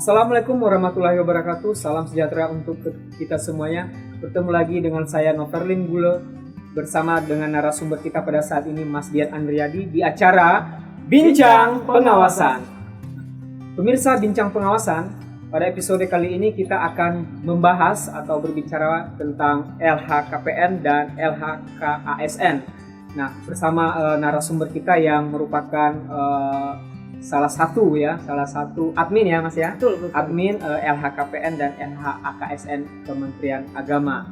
Assalamualaikum warahmatullahi wabarakatuh. Salam sejahtera untuk kita semuanya. Bertemu lagi dengan saya Noverlin Gule bersama dengan narasumber kita pada saat ini Mas Dian Andriadi di acara Bincang Pengawasan. Pemirsa Bincang Pengawasan, pada episode kali ini kita akan membahas atau berbicara tentang LHKPN dan LHKASN. Nah, bersama narasumber kita yang merupakan salah satu admin ya Mas ya. Betul. Admin LHKPN dan LHAKSN Kementerian Agama.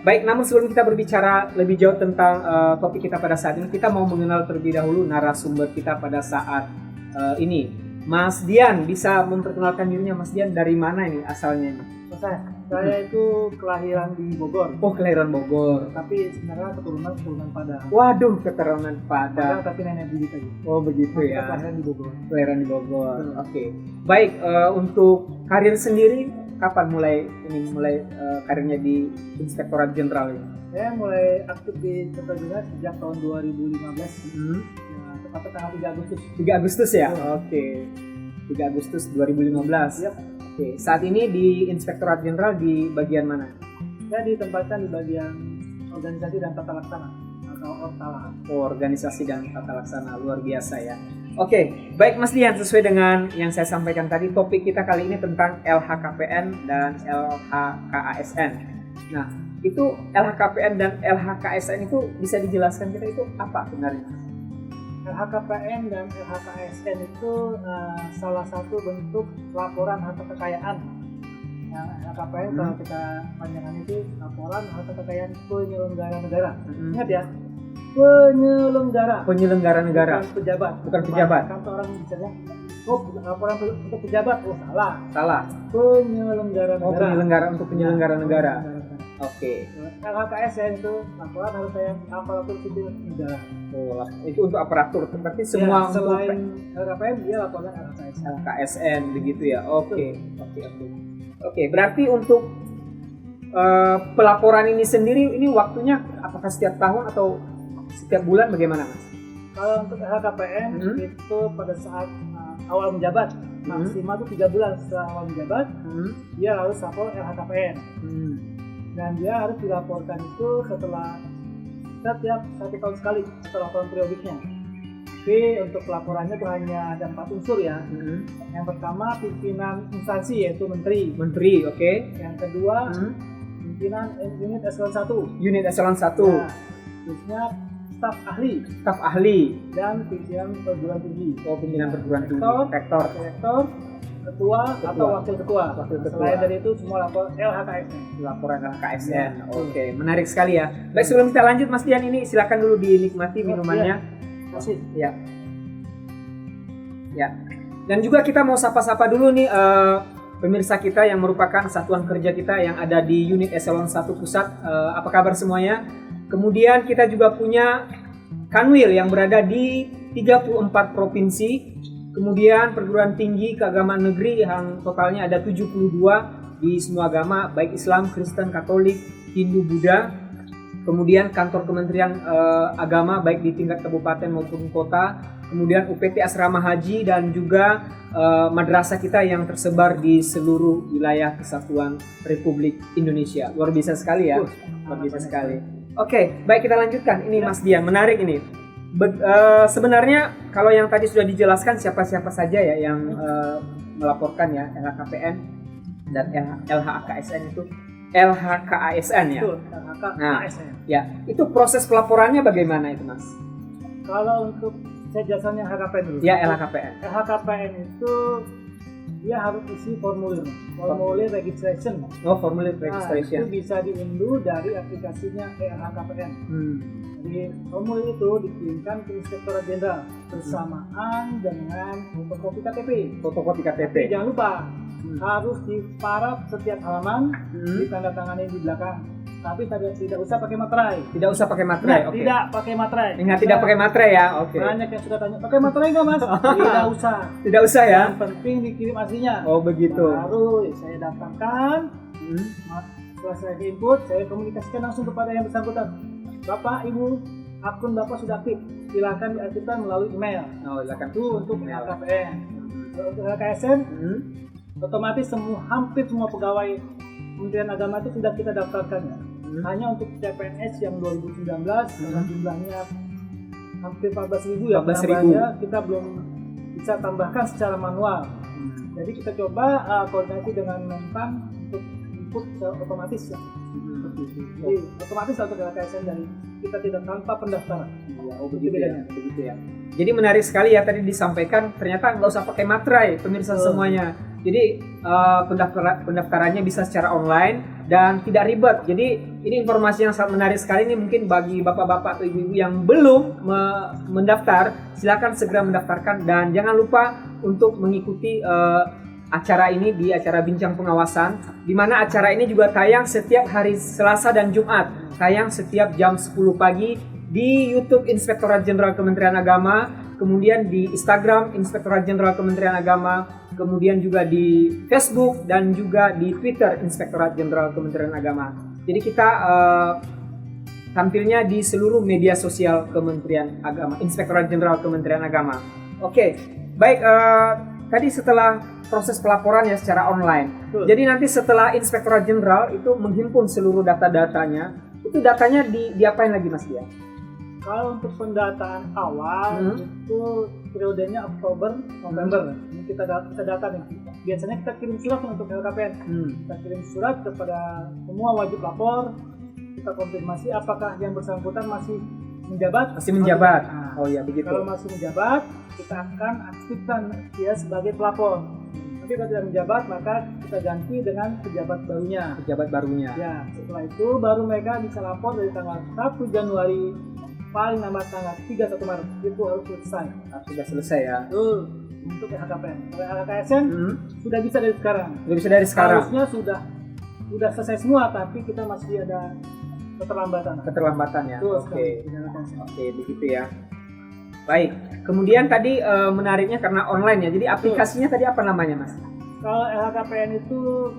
Baik, namun sebelum kita berbicara lebih jauh tentang topik kita pada saat ini, kita mau mengenal terlebih dahulu narasumber kita pada saat ini. Mas Dian, bisa memperkenalkan dirinya. Mas Dian dari mana ini asalnya ini? Saya itu kelahiran di Bogor. Oh, kelahiran Bogor. Tapi sebenarnya keturunan Padang. Waduh, keturunan Padang. Tapi nenek bibit aja. Oh, begitu ya. Kelahiran di Bogor. Kelahiran di Bogor. Oke. Baik, untuk karir sendiri kapan mulai karirnya di Inspektorat Jenderal ini? Saya mulai aktif di Inspektorat Jenderal sejak tahun 2015. Ya, tepatnya tanggal 3 Agustus. 3 Agustus ya? Oke. 3 Agustus 2015. Yap. Oke. Saat ini di Inspektorat Jenderal di bagian mana? Saya ditempatkan di bagian organisasi dan tata laksana atau Ortala. Organisasi dan tata laksana, luar biasa ya. Oke, baik Mas Dian, sesuai dengan yang saya sampaikan tadi, topik kita kali ini tentang LHKPN dan LHKASN. Nah, itu LHKPN dan LHKASN itu bisa dijelaskan kita itu apa sebenarnya? LHKPN dan LHKASN itu salah satu bentuk laporan harta kekayaan. LHKPN kalau kita panjangan itu laporan harta kekayaan penyelenggara negara. Ingat ya, penyelenggara negara, bukan pejabat. Kan orang bicaranya, laporan untuk pejabat, salah. Penyelenggara negara. Penyelenggara untuk penyelenggara negara. Oke. LHKSN itu laporan harta kekayaan aparatur sipil negara. Oh, itu untuk aparatur. Berarti semua ya, selain LHKPN dia laporan LHKSN begitu ya. Oke. Berarti untuk pelaporan ini sendiri ini waktunya apakah setiap tahun atau setiap bulan bagaimana Mas? Kalau untuk LHKPN itu pada saat awal menjabat maksimal itu 3 bulan setelah awal menjabat dia harus lapor LHKPN dan dia harus dilaporkan itu setelah setiap 1 tahun sekali setelah laporan periodiknya. Tapi untuk pelaporannya itu hanya ada 4 unsur ya. Yang pertama pimpinan instansi yaitu menteri. Oke. Yang kedua pimpinan unit eselon 1. Unit eselon 1. Nah, terusnya staf ahli dan pimpinan perguruan tinggi. Oh, pimpinan perguruan tinggi. Rektor, ketua atau wakil ketua. Selain dari itu semua lapor LHKSN. Laporan LHKSN. Oke, menarik sekali ya. Baik, sebelum kita lanjut Mas Dian, ini silakan dulu dinikmati minumannya. Kasih. Ya. Dan juga kita mau sapa-sapa dulu nih pemirsa kita yang merupakan satuan kerja kita yang ada di unit eselon 1 pusat. Apa kabar semuanya? Kemudian kita juga punya Kanwil yang berada di 34 provinsi. Kemudian perguruan tinggi keagamaan negeri yang totalnya ada 72 di semua agama, baik Islam, Kristen, Katolik, Hindu, Buddha. Kemudian kantor Kementerian Agama baik di tingkat kabupaten maupun kota. Kemudian UPT Asrama Haji dan juga madrasah kita yang tersebar di seluruh wilayah Kesatuan Republik Indonesia. Luar biasa sekali ya. Luar biasa sekali. Oke, baik kita lanjutkan. Ini Mas Dian, menarik ini. Sebenarnya kalau yang tadi sudah dijelaskan siapa-siapa saja ya yang melaporkan ya LHKPN dan LHKSN itu LHKASN ya. Betul, LHKASN. Nah, ya, itu proses pelaporannya bagaimana itu Mas? Kalau untuk saya jelasannya LHKPN dulu. Ya, LHKPN. LHKPN itu dia harus isi formulir registration. Oh, formulir registration. Itu bisa diunduh dari aplikasinya LHKPN. Jadi formulir itu dikirimkan ke Inspektorat Jenderal bersamaan dengan fotokopi KTP. Tapi jangan lupa harus diparaf setiap halaman, ditandatangani di belakang. Tapi tidak usah pakai materai. Tidak usah pakai materai. Oke. Tidak pakai materai. Ingat tidak pakai materai ya. Oke. Banyak yang sudah tanya, pakai materai nggak Mas? Tidak usah. Tidak usah ya. Yang penting dikirim aslinya. Oh begitu. Baru saya daftarkan. Setelah saya input, saya komunikasikan langsung kepada yang bersangkutan. Bapak, Ibu, akun Bapak sudah aktif. Silakan diaktifkan melalui email. Oh, silakan. Itu untuk LHKPN. Untuk LHKSN, otomatis hampir semua pegawai Kementerian Agama itu sudah kita daftarkan ya. Hanya untuk CPNS yang 2019 karena jumlahnya hampir 14.000 ya, 14.000. kita belum bisa tambahkan secara manual. Jadi kita coba koordinasi dengan Menpan untuk input otomatis ya. Jadi otomatis untuk LHKSN dari kita tidak tanpa pendaftaran. Begitu ya. Jadi menarik sekali ya tadi disampaikan, ternyata nggak usah pakai materai pemirsa semuanya. Jadi pendaftarannya bisa secara online dan tidak ribet. Jadi ini informasi yang sangat menarik sekali nih, mungkin bagi bapak-bapak atau ibu-ibu yang belum mendaftar, silakan segera mendaftarkan dan jangan lupa untuk mengikuti acara ini di acara Bincang Pengawasan, di mana acara ini juga tayang setiap hari Selasa dan Jumat, tayang setiap jam 10 pagi di YouTube Inspektorat Jenderal Kementerian Agama, kemudian di Instagram Inspektorat Jenderal Kementerian Agama, kemudian juga di Facebook dan juga di Twitter Inspektorat Jenderal Kementerian Agama. Jadi kita tampilnya di seluruh media sosial Kementerian Agama, Inspektorat Jenderal Kementerian Agama. Oke, baik. Tadi setelah proses pelaporan ya secara online. Jadi nanti setelah Inspektorat Jenderal itu menghimpun seluruh data-datanya, itu datanya diapain lagi Mas Dia? Kalau untuk pendataan awal itu periodenya Oktober, November. Ini kita data nih. Biasanya kita kirim surat untuk LHKPN. Kita kirim surat kepada semua wajib lapor. Kita konfirmasi apakah yang bersangkutan masih menjabat. Masih menjabat. Oh ya begitu. Kalau masih menjabat, kita akan aktifkan dia sebagai pelapor. Tapi kalau tidak menjabat, maka kita ganti dengan pejabat barunya. Pejabat barunya. Ya, setelah itu baru mereka bisa lapor dari tanggal 1 Januari paling lambat tanggal 31 Maret itu harus selesai. Sudah selesai ya. Betul. Untuk LHKPN. Kalau LHKSN sudah bisa dari sekarang. Sudah bisa dari sekarang. Harusnya sudah selesai semua, tapi kita masih ada keterlambatan ya. Oke, begitu ya. Baik. Kemudian tadi menariknya karena online ya. Jadi aplikasinya tadi apa namanya, Mas? Kalau LHKPN itu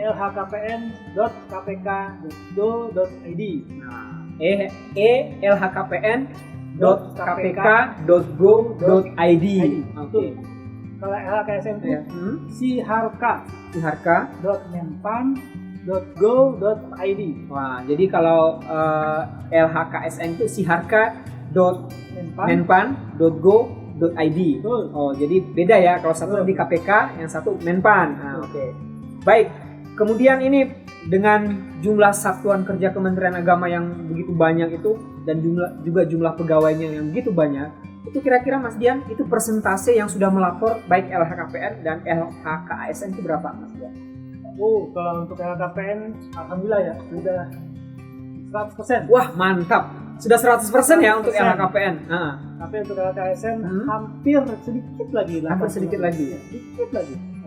lhkpn.kpk.go.id. lhkpn.kpk.go.id. Oke. Kalau LHKSN itu siharka.menpan.go.id. Wah, jadi kalau LHKSN itu siharka.menpan.go.id. Oh, jadi beda ya. Kalau satu di KPK, yang satu Menpan. Oke. Baik. Kemudian ini dengan jumlah satuan kerja Kementerian Agama yang begitu banyak itu dan jumlah pegawainya yang begitu banyak, itu kira-kira Mas Dian itu persentase yang sudah melapor baik LHKPN dan LHKASN itu berapa Mas Dian? Kalau untuk LHKPN alhamdulillah ya sudah 100%. Wah, mantap. Sudah 100% ya untuk LHKPN. Tapi untuk LHKSN hampir sedikit lagi. Sedikit lagi.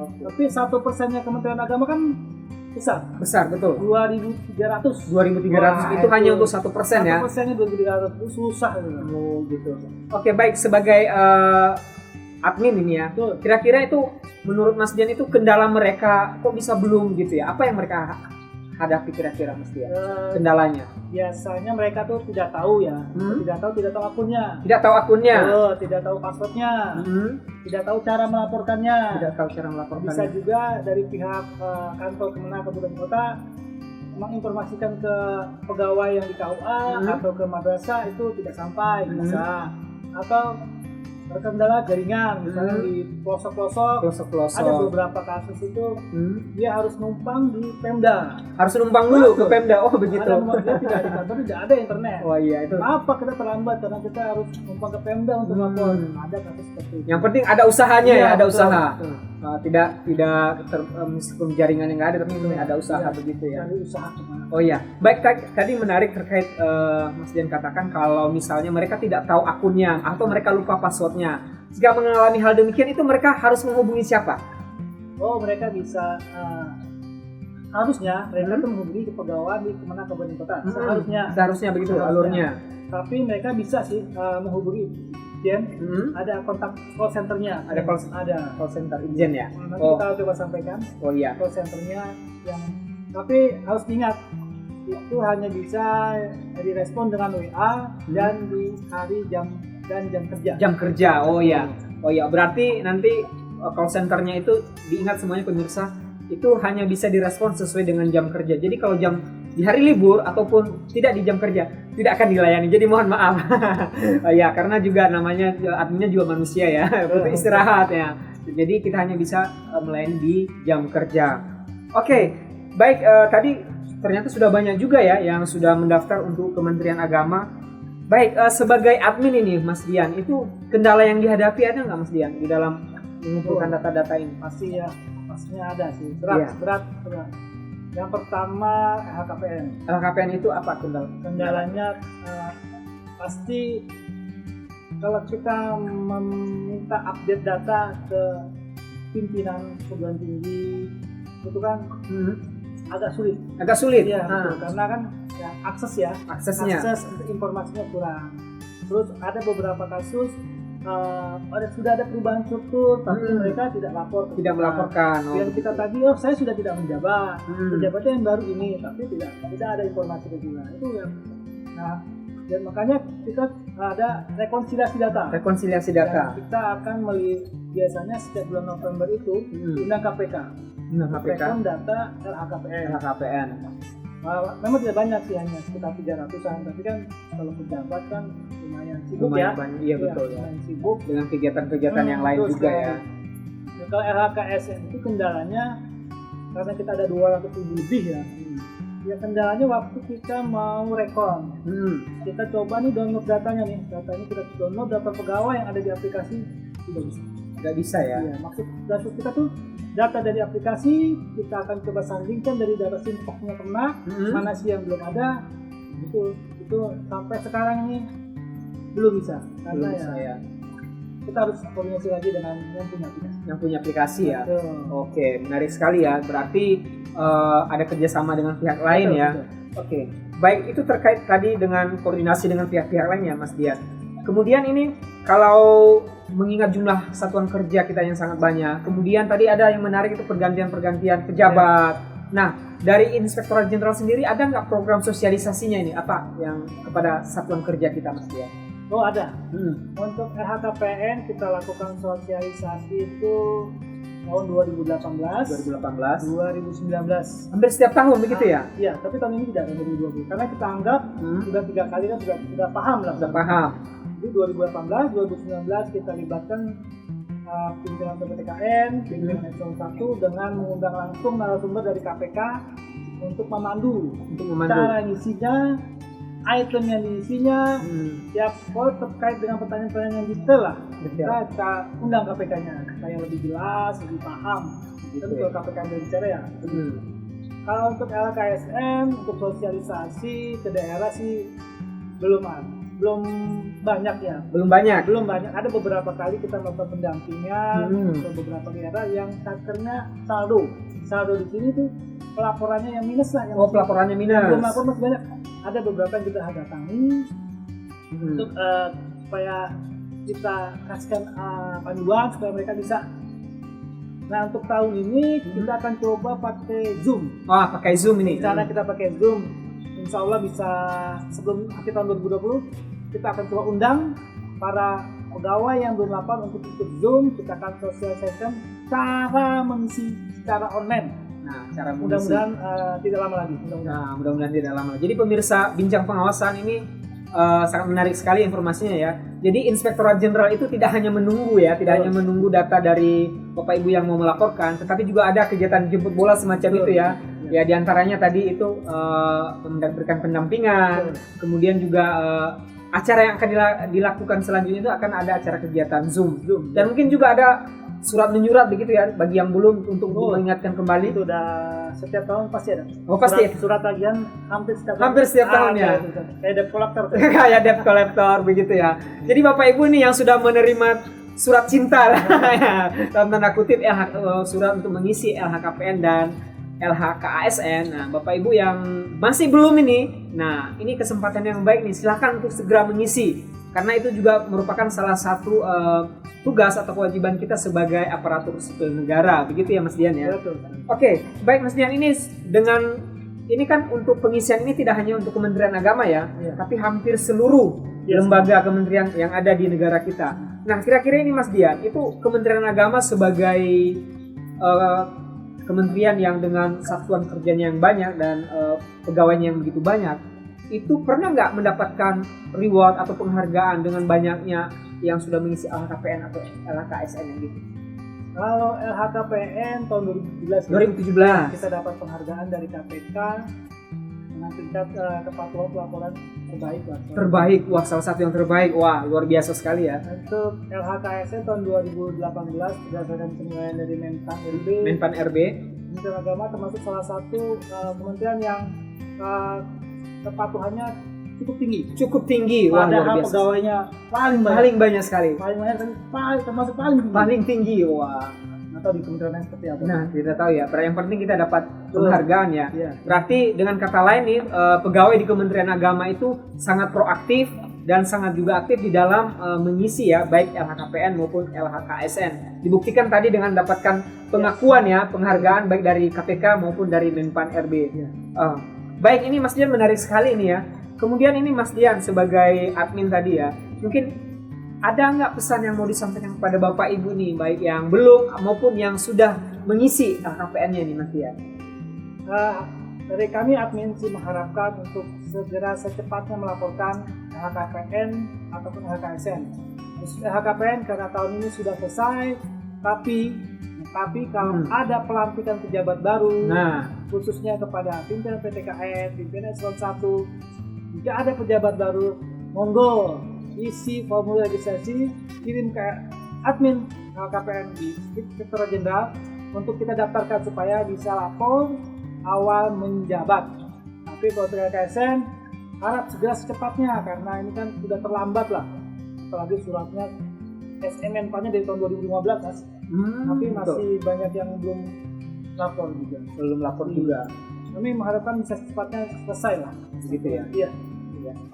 Okay. Tapi 1%-nya Kementerian Agama kan besar betul. 2.300 itu hanya untuk 1% ya. 1%-nya 2.300 itu susah gitu. Oke, baik, sebagai admin ini ya. Kira-kira itu menurut Mas Dian itu kendala mereka kok bisa belum gitu ya? Apa yang mereka hadapi kira-kira Mas Dian? Kendalanya? Biasanya mereka tuh tidak tahu ya. Tidak tahu akunnya. Tidak tahu akunnya. Tidak tahu passwordnya. Tidak tahu cara melaporkannya. Bisa juga dari pihak kantor Kemenak Kabupaten Kota menginformasikan ke pegawai yang di KUA atau ke madrasah itu tidak sampai, bisa. Atau terkendala jaringan, misalnya di pelosok-pelosok. Ada beberapa kasus itu dia harus numpang di Pemda. Harus numpang dulu ke Pemda. Oh begitu. Dia tidak di kantor, tidak ada internet. Oh iya itu. Apa kita terlambat karena kita harus numpang ke Pemda untuk lapor. Ada kasus seperti itu. Yang penting ada usahanya ya, ada usaha. Tidak meskipun jaringan yang nggak ada, tapi ada usaha begitu ya. Ada usaha kemana? Oh iya, baik, tadi menarik terkait Mas Dian katakan kalau misalnya mereka tidak tahu akunnya atau mereka lupa passwordnya. Jika mengalami hal demikian itu mereka harus menghubungi siapa? Mereka bisa harusnya mereka tuh menghubungi ke pegawai di Kemenak Kabupaten Kota. Seharusnya begitu alurnya. Tapi mereka bisa sih menghubungi Ijen. Ada kontak call centernya. Ada call center Ijen ya. Nanti kita coba sampaikan. Oh iya. Call centernya yang tapi harus diingat itu hanya bisa direspon dengan WA dan di hari jam kerja. Jam kerja. Oh iya. Berarti nanti call centernya itu diingat semuanya pemirsa, itu hanya bisa direspon sesuai dengan jam kerja. Jadi kalau jam di hari libur ataupun tidak di jam kerja tidak akan dilayani. Jadi mohon maaf. Ya karena juga namanya adminnya juga manusia ya, butuh istirahat ya. Jadi kita hanya bisa melayani di jam kerja. Oke, baik, tadi ternyata sudah banyak juga ya yang sudah mendaftar untuk Kementerian Agama. Baik, sebagai admin ini Mas Dian, itu kendala yang dihadapi ada nggak Mas Dian di dalam mengumpulkan data-data ini? Pasti ya, pastinya ada sih. Berat. Yang pertama LHKPN. LHKPN itu apa kendalanya? Pasti kalau kita meminta update data ke pimpinan perguruan tinggi itu kan agak sulit. Ya, betul. Karena kan ya, aksesnya untuk informasinya kurang. Terus ada beberapa kasus sudah ada perubahan struktur tapi mereka tidak melaporkan. Yang kita tadi saya sudah tidak menjabat, penjabatnya yang baru ini, tapi tidak ada informasi reguler. Itu yang dan makanya kita ada rekonsiliasi data. Dan kita akan biasanya setiap bulan November itu undang KPK. Rekon data LHKPN. Memang tidak banyak sih, hanya sekitar 300-an, tapi kan kalau pejabat kan lumayan sibuk ya. Iya betul ya. Sibuk dengan kegiatan-kegiatan yang lain juga ya. Kalau LHKSN itu kendalanya karena kita ada 200.000 lebih ya. Ya kendalanya waktu kita mau rekon. Kita coba nih download datanya nih. Datanya kita download data pegawai yang ada di aplikasi tidak bisa ya. Iya, maksud kita tuh data dari aplikasi kita akan coba sandingkan dari data simpoknya pernah, mana sih yang belum ada. Itu sampai sekarang ini belum bisa karena ya kita harus koordinasi lagi dengan yang punya aplikasi ya. Oke, menarik sekali ya, berarti ada kerjasama dengan pihak lain ya. Oke, baik, itu terkait tadi dengan koordinasi dengan pihak-pihak lain ya Mas Dian. Kemudian ini kalau mengingat jumlah satuan kerja kita yang sangat banyak, kemudian tadi ada yang menarik itu pergantian pejabat. Nah, dari Inspektorat Jenderal sendiri ada nggak program sosialisasinya ini apa yang kepada satuan kerja kita Mas Dian? Oh ada. Untuk LHKPN kita lakukan sosialisasi itu tahun 2018, 2019. Hampir setiap tahun begitu ya? Iya, tapi tahun ini tidak, 2020. Karena kita anggap sudah 3 kali kan sudah paham lah. Sudah paham. Jadi 2018, 2019 kita libatkan pimpinan PPTKN, pimpinan Eselon 1 dengan mengundang langsung narasumber dari KPK untuk memandu cara ngisinya, item yang diisinya, tiap poin terkait dengan pertanyaan-pertanyaan yang detail lah. Kita undang KPK-nya supaya lebih jelas, lebih paham. Tapi kalau KPK berbicara ya. Kalau untuk LKSN, untuk sosialisasi ke daerah sih belum banyak ya. Belum banyak. Ada beberapa kali kita melakukan pendampingan ke beberapa daerah yang takernya saldo di sini tuh pelaporannya yang minus lah. Pelaporannya minus. Belum lapor masih banyak. Ada beberapa yang kita datangi untuk supaya kita kasihkan panduan supaya mereka bisa. Nah untuk tahun ini kita akan coba pakai Zoom. Pakai Zoom ini. Cara kita pakai Zoom, insya Allah bisa sebelum akhir tahun 2020 kita akan coba undang para pegawai yang belum lapor untuk ikut Zoom. Kita akan sosialisasikan cara mengisi secara online. Nah, cara mudah-mudahan tidak lama lagi. Mudah-mudahan tidak lama. Jadi pemirsa Bincang Pengawasan ini sangat menarik sekali informasinya ya. Jadi Inspektorat Jenderal itu tidak hanya menunggu ya, hanya menunggu data dari Bapak Ibu yang mau melaporkan, tetapi juga ada kegiatan jemput bola semacam itu ya. Ya diantaranya tadi itu memberikan pendampingan, kemudian juga acara yang akan dilakukan selanjutnya itu akan ada acara kegiatan Zoom. Dan mungkin juga ada surat menyurat begitu ya bagi yang belum untuk mengingatkan kembali. Itu udah setiap tahun pasti ada. Pasti. Surat tagihan hampir setiap tahun ya. Kayak debt collector. Kayak debt collector begitu ya. Jadi Bapak Ibu nih yang sudah menerima surat cinta lah dalam tanda kutip surat untuk mengisi LHKPN dan LHKASN. Nah, Bapak Ibu yang masih belum ini, nah ini kesempatan yang baik nih, silakan untuk segera mengisi karena itu juga merupakan salah satu tugas atau kewajiban kita sebagai aparatur sipil negara, begitu ya Mas Dian ya. Betul. Oke, baik Mas Dian, ini dengan ini kan untuk pengisian ini tidak hanya untuk Kementerian Agama ya, tapi hampir seluruh lembaga kementerian yang ada di negara kita. Nah, kira-kira ini Mas Dian, itu Kementerian Agama sebagai kementerian yang dengan satuan kerjanya yang banyak dan pegawainya yang begitu banyak, itu pernah nggak mendapatkan reward atau penghargaan dengan banyaknya yang sudah mengisi LHKPN atau LHKSN yang gitu? Kalau LHKPN tahun 2017 kita dapat penghargaan dari KPK dengan tingkat kepatuhan pelaporan terbaik lah. Terbaik, wah salah satu yang terbaik, wah luar biasa sekali ya. Untuk LHKSN tahun 2018 berdasarkan penilaian dari Menpan RB, Kementerian Agama termasuk salah satu kementerian yang kepatuhannya cukup tinggi. Wah, luar biasa. Pegawainya paling banyak sekali. Paling banyak dan termasuk paling tinggi. Wah. Nggak tahu di kementerian lain seperti apa. Nah, kita tahu ya. Yang penting kita dapat penghargaan ya. Iya. Berarti dengan kata lain nih, pegawai di Kementerian Agama itu sangat proaktif dan sangat juga aktif di dalam mengisi ya, baik LHKPN maupun LHKSN. Dibuktikan tadi dengan mendapatkan pengakuan ya, penghargaan baik dari KPK maupun dari Menpan RB. Ya. Baik, ini Mas Dian menarik sekali ini ya. Kemudian ini Mas Dian sebagai admin tadi ya, mungkin ada nggak pesan yang mau disampaikan kepada Bapak Ibu nih, baik yang belum maupun yang sudah mengisi LHKPN-nya nih Mas Dian? Dari kami admin sih mengharapkan untuk segera secepatnya melaporkan LHKPN ataupun LHKSN. LHKPN karena tahun ini sudah selesai, tapi kalau ada pelantikan pejabat baru, khususnya kepada pimpinan PTKN, pimpinan eselon 1, jika ada pejabat baru, monggo isi formulir registrasi, kirim ke admin LHKPN di Inspektorat Jenderal untuk kita daftarkan supaya bisa lapor awal menjabat. Tapi kalau LHKSN harap segera secepatnya karena ini kan sudah terlambat lah, apalagi suratnya SMN-nya dari tahun 2015 Mas. Tapi masih banyak yang belum lapor juga. Kami mengharapkan bisa secepatnya selesai lah. Begitu ya? Iya.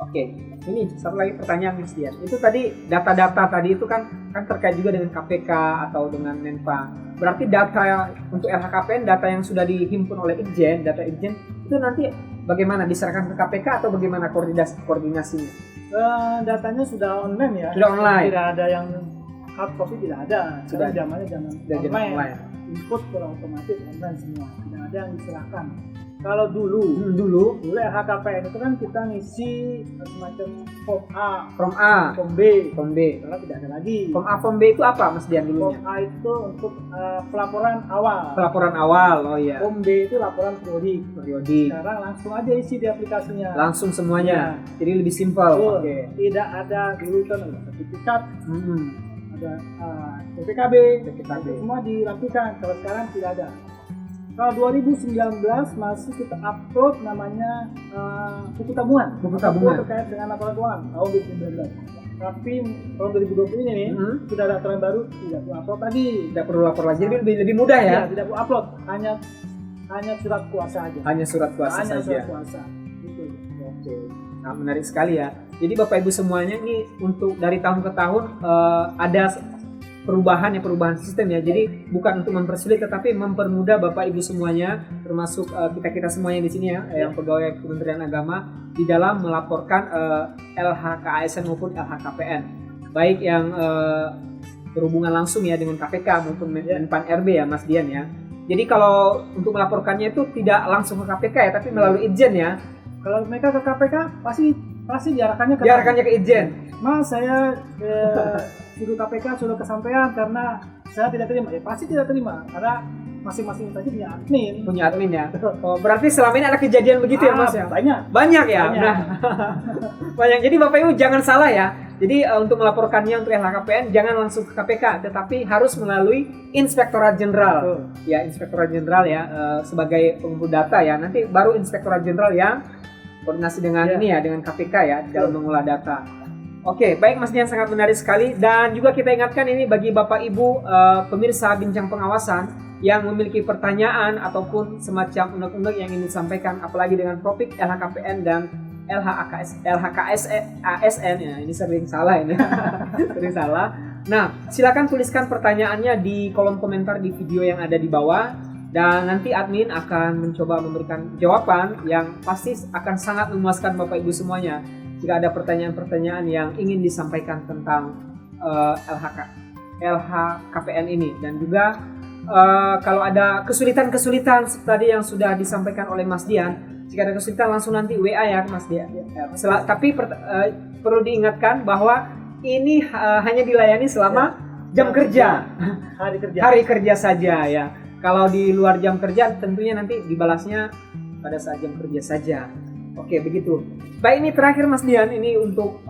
Oke. Ini satu lagi pertanyaan Mas Dian. Itu tadi data-data tadi itu kan terkait juga dengan KPK atau dengan Menpa. Berarti data untuk LHKPN, data yang sudah dihimpun oleh Itjen, data Itjen itu nanti bagaimana diserahkan ke KPK atau bagaimana koordinasinya? Datanya sudah online ya. Sudah online. Tidak ada yang hard copy, tidak ada. Sudah zamannya zaman online. Input secara otomatis online semua. Tidak ada yang diserahkan. Kalau dulu LHKPN itu kan kita ngisi semacam form A, form B. Karena tidak ada lagi. Form A, form B itu apa Mas Dian dulunya? Form A itu untuk pelaporan awal. Oh iya. Form B itu laporan periodik. Sekarang langsung aja isi di aplikasinya. Langsung semuanya. Ya. Jadi lebih simpel. Oke. Tidak ada dulu kan ada sertifikat. Ada PPKB, semua dilakukan. Kalau sekarang tidak ada. Kalau 2019 masih kita upload namanya buku tabungan terkait dengan laporan keuangan tahun 2019. Tapi tahun 2020 ini nih sudah ada aturan baru, tidak perlu upload lagi. Tidak perlu lapor lagi, jadi lebih mudah ya? Tidak perlu upload, hanya surat kuasa aja. Hanya surat kuasa saja. Surat kuasa. Gitu. Oke. Nah, menarik sekali ya. Jadi Bapak Ibu semuanya ini untuk dari tahun ke tahun ada perubahan sistem ya. Jadi bukan untuk mempersulit tetapi mempermudah Bapak Ibu semuanya, termasuk kita semuanya di sini ya, yang pegawai Kementerian Agama di dalam melaporkan LHKSN maupun LHKPN. Baik yang berhubungan langsung ya dengan KPK maupun Menpan RB ya Mas Dian ya. Jadi kalau untuk melaporkannya itu tidak langsung ke KPK ya, tapi melalui Itjen ya. Kalau mereka ke KPK pasti diarahkannya ke Itjen. Mas saya suruh KPK sudah kesampaian karena saya tidak terima. Ya pasti tidak terima karena masing-masing saja punya admin ya. Oh, berarti selama ini ada kejadian begitu ya Mas ya? Banyak ya. Nah, banyak. Jadi Bapak Ibu jangan salah ya. Jadi untuk melaporkannya untuk LHKPN jangan langsung ke KPK, tetapi harus melalui Inspektorat Jenderal. Ya, Inspektorat Jenderal ya sebagai pengumpul data ya. Nanti baru Inspektorat Jenderal yang koordinasi dengan ini ya, dengan KPK ya dalam mengolah data. Oke, baik Mas Dian, sangat menarik sekali. Dan juga kita ingatkan ini bagi Bapak Ibu pemirsa Bincang Pengawasan yang memiliki pertanyaan ataupun semacam unek-unek yang ingin disampaikan, apalagi dengan topik LHKPN dan LHKSN ya, ini sering salah ini. Sering salah. Nah, silakan tuliskan pertanyaannya di kolom komentar di video yang ada di bawah dan nanti admin akan mencoba memberikan jawaban yang pasti akan sangat memuaskan Bapak Ibu semuanya. Jika ada pertanyaan-pertanyaan yang ingin disampaikan tentang LHKPN ini. Dan juga kalau ada kesulitan tadi yang sudah disampaikan oleh Mas Dian, jika ada kesulitan langsung nanti WA ya Mas Dian. Tapi perlu diingatkan bahwa ini hanya dilayani selama jam kerja, hari kerja saja ya. Kalau di luar jam kerja tentunya nanti dibalasnya pada saat jam kerja saja. Oke, begitu. Baik, ini terakhir Mas Dian, ini untuk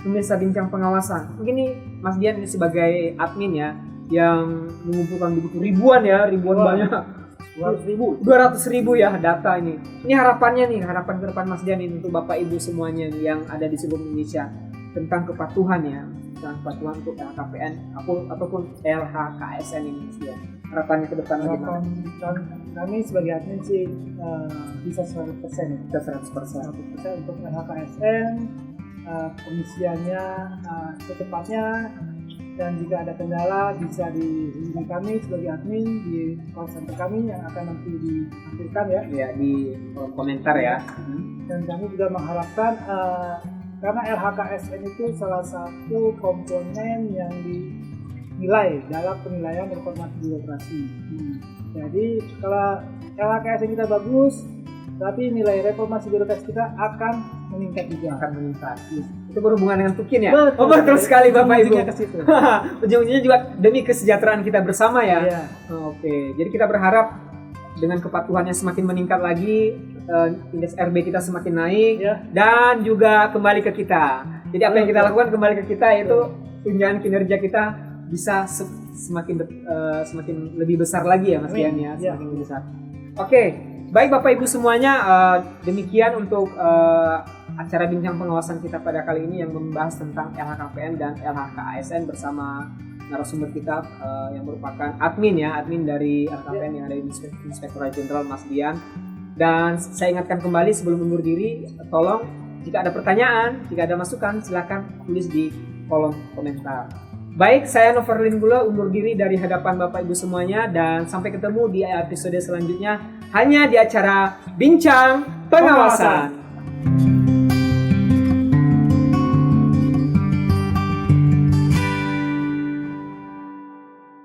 pemirsa Bincang Pengawasan. Mungkin nih Mas Dian ini sebagai admin ya, yang mengumpulkan begitu ribuan banyak. 200.000 ya data ini. Ini harapan ke depan Mas Dian ini untuk Bapak Ibu semuanya nih yang ada di seluruh Indonesia tentang kepatuhan ya, tentang kepatuhan untuk LHKPN ataupun LHKSN ini Mas Dian. Harapannya ke depan bagaimana? Kami sebagai admin sih bisa 100%. Kita 100% untuk LHKSN, pengisiannya secepatnya, dan jika ada kendala bisa dihubungi kami sebagai admin di call center kami yang akan nanti ditampilkan ya di kolom komentar ya. Dan kami juga mengharapkan karena LHKSN itu salah satu komponen yang dinilai dalam penilaian reformasi birokrasi. Jadi kalau LHKSN kita bagus, tapi nilai reformasi birokrasi kita akan meningkat juga. Itu berhubungan dengan Tukin ya? Betul sekali Bapak Ibu. Ke situ. Ujung-ujungnya juga demi kesejahteraan kita bersama ya. Iya. Oke, jadi kita berharap dengan kepatuhannya semakin meningkat lagi, indeks RB kita semakin naik, dan juga kembali ke kita. Jadi apa yang kita lakukan kembali ke kita, yaitu tunjangan kinerja kita bisa semakin lebih besar lagi ya Mas Dian ya, semakin lebih besar. Oke, baik Bapak Ibu semuanya, demikian untuk acara Bincang Pengawasan kita pada kali ini yang membahas tentang LHKPN dan LHKASN bersama narasumber kita yang merupakan admin dari LHKPN yang ada di Inspektorat Jenderal Mas Dian. Dan saya ingatkan kembali sebelum undur diri, tolong jika ada pertanyaan, jika ada masukan, silakan tulis di kolom komentar. Baik, saya Noverlin Gula undur diri dari hadapan Bapak Ibu semuanya, dan sampai ketemu di episode selanjutnya hanya di acara Bincang Pengawasan.